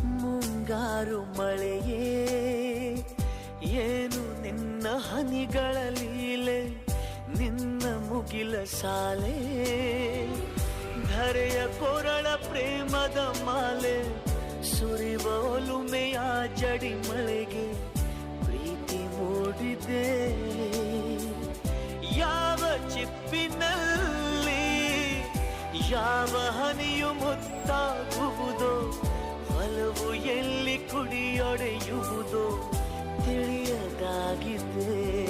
ಮುಂಗಾರು ಮಳೆಯೇ ಏನು ನಿನ್ನ ಹನಿಗಳ ಲೀಲೆ, ನಿನ್ನ ಮುಗಿಲ ಸಾಲೆ ಧರೆಯ ಕೊರಳ ಪ್ರೇಮದ ಮಾಲೆ, ಸುರಿವ ಒಲುಮೆಯ ಜಡಿ ಮಳೆಗೆ ಪ್ರೀತಿ ಮೂಡಿದೆ. ಯಾವ ಚಿಪ್ಪಿನಲ್ಲಿ ಯಾವ ಹನಿಯು ಮುತ್ತಾಗುವುದೋ, ಒಲವು ಎಲ್ಲಿ ಕುಡಿಯೊಡೆಯುವುದೋ ತಿಳಿಯದಾಗಿದೆ.